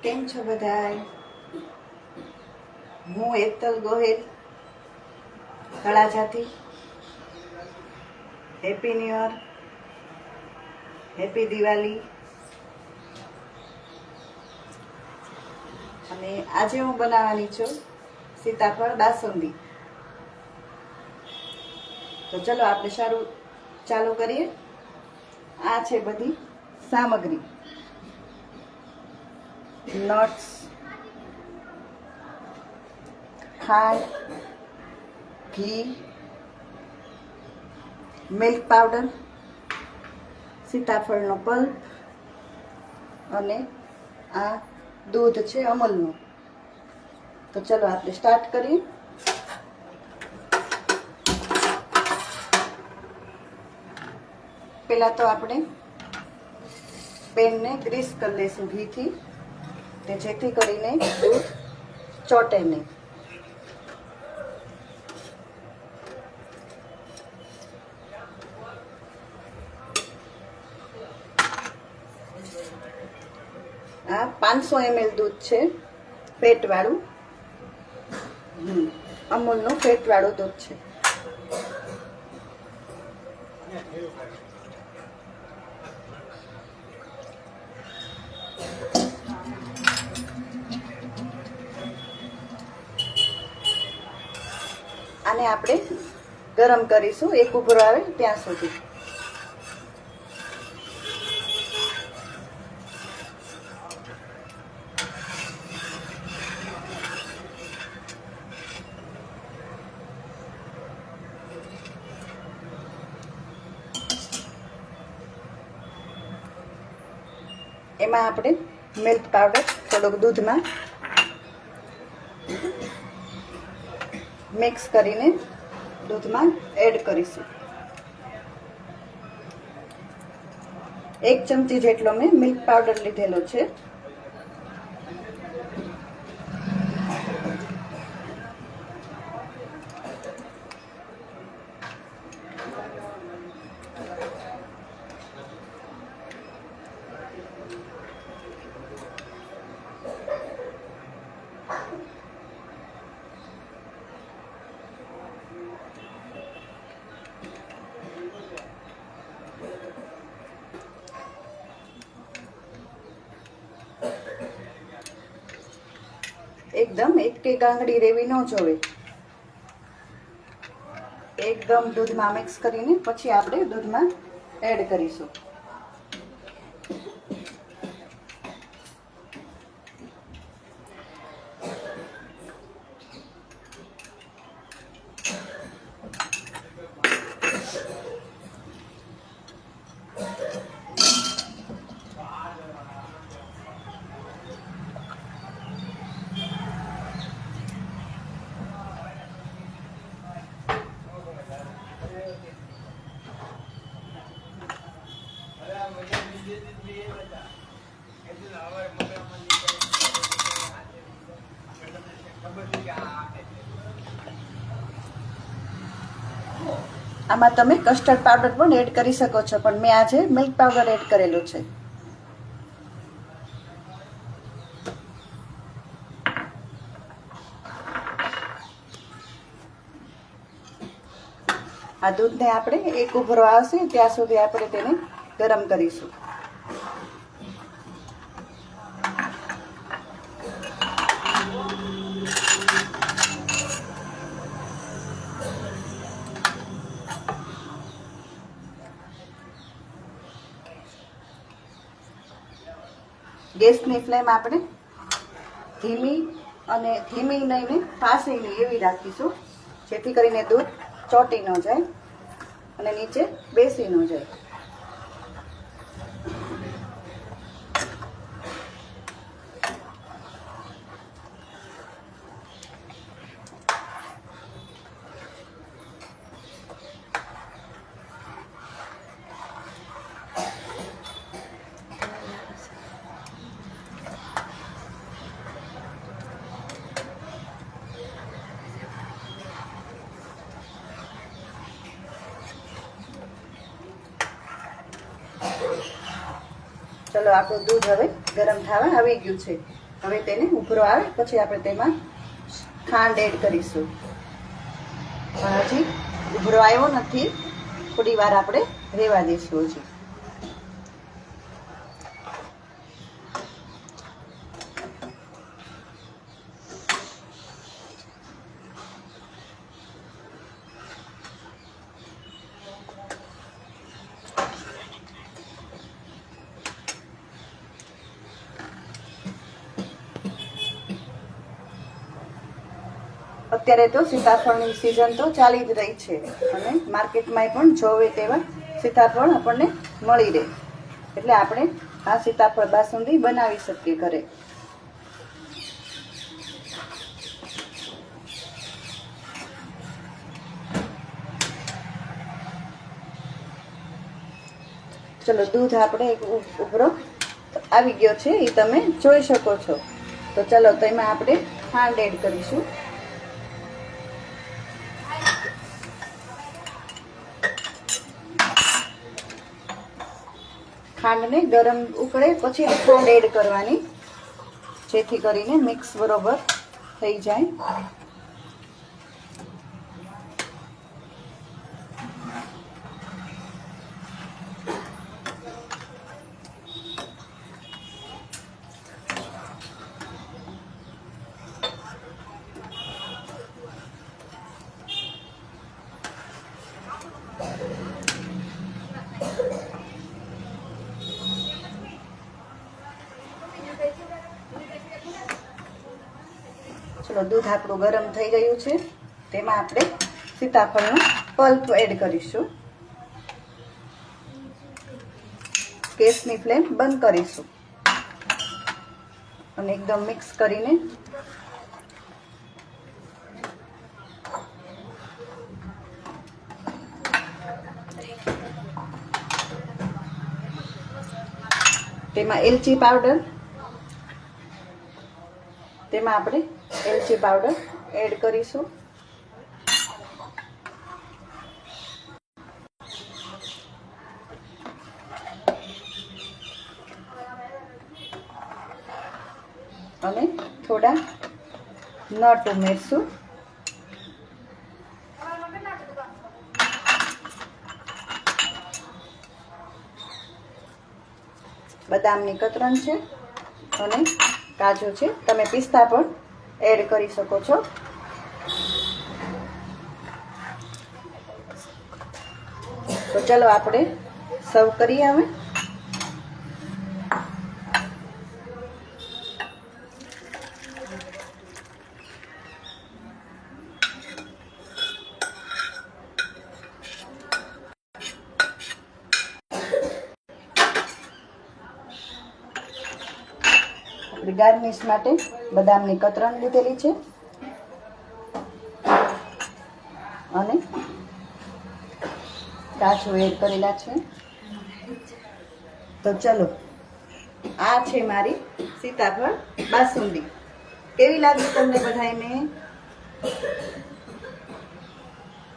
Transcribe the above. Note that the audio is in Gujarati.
કેમ છો બધાય? હું એકતલ ગોહિલ તળાજાથી. Happy new year, happy Diwali. અને આજે હું બનાવવાની છું સીતાફળ બાસુંદી. તો ચલો આપણે ચાલુ કરીએ. આ છે બધી સામગ્રી: નટ્સ, ખાંડ, ઘી, મિલ્ક પાવડર, સીતાફળનો પલ્પ અને આ દૂધ છે અમૂલનું. તો ચલો આપણે સ્ટાર્ટ કરીએ. પહેલા તો આપણે પેનને ગ્રીસ કરી લઈશું ઘીથી, જેથી કરીને દૂધ ચોટે નહીં. આ 500 ml દૂધ છે, ફેટવાળું. અમૂલનું ફેટવાળું દૂધ છે. આને આપણે ગરમ કરીશું એક ઉભરો આવે ત્યાં સુધી. એમાં આપણે મિલ્ક પાવડર થોડોક દૂધમાં મિક્સ કરીને દૂધમાં એડ કરીશું. 1 ચમચી જેટલો મેં મિલ્ક પાવડર લીધેલો છે. એકદમ એક ગાંગડી રેવી ન જોવે. એકદમ દૂધમાં મિક્સ કરીને પછી આપણે દૂધમાં એડ કરીશું. આમાં તમે કસ્ટર્ડ પાવડર પણ એડ કરી શકો છો, પણ મેં આજે મિલ્ક પાવડર એડ કરેલું છે. આ દૂધને આપણે એક ઉભરો આવશે ત્યાં સુધી આપણે તેને ગરમ કરીશું. ગેસની ફ્લેમ આપણે ધીમી નહીં ફાસ્ટ નહીં એવી રાખીશું, જેથી કરીને દૂધ ચોટી ન જાય અને નીચે બેસી ન જાય. ચલો આપણું દૂધ હવે ગરમ થવા આવી ગયું છે. હવે તેને ઉભરો આવે પછી આપણે તેમાં ખાંડ એડ કરીશું. પણ હજી ઉભરો આવ્યો નથી, થોડી વાર આપણે રહેવા દઈશું હજી. અત્યારે તો સીતાફળની સિઝન તો ચાલી જ રહી છે અને માર્કેટમાં પણ જોવે તેવા સીતાફળ આપણને મળી રહે, એટલે આપણે આ સીતાફળ બાસુંદી બનાવી શકીએ ઘરે. ચલો દૂધ આપણે ઉભરો આવી ગયો છે એ તમે જોઈ શકો છો. તો ચલો તેમાં આપણે ખાંડ એડ કરીશું. ખાંડને ગરમ ઉકળે પછી ખાંડ એડ કરવાની, જેથી કરીને મિક્સ બરોબર થઈ જાય. ચલો દૂધ આપણું ગરમ થઈ ગયું છે, તેમાં આપણે સીતાફળનો પલ્પ એડ કરીશું. ગેસની ફ્લેમ બંધ કરીશું અને એકદમ મિક્સ કરીને તેમાં એલચી પાવડર એડ કરીશું. અને થોડા નટ ઉમેરશું. બદામની કતરણ છે અને કાજુ છે, તમે પિસ્તા પણ એડ કરી શકો છો. તો ચલો આપણે સર્વ કરીએ હવે. ગાર્નિશ માટે બદામની કતરણ લીધેલી છે અને કાજુ એડ કરેલા છે. તો ચલો આ છે મારી સીતાફળ બાસુંદી. કેવી લાગી તમને બધાને?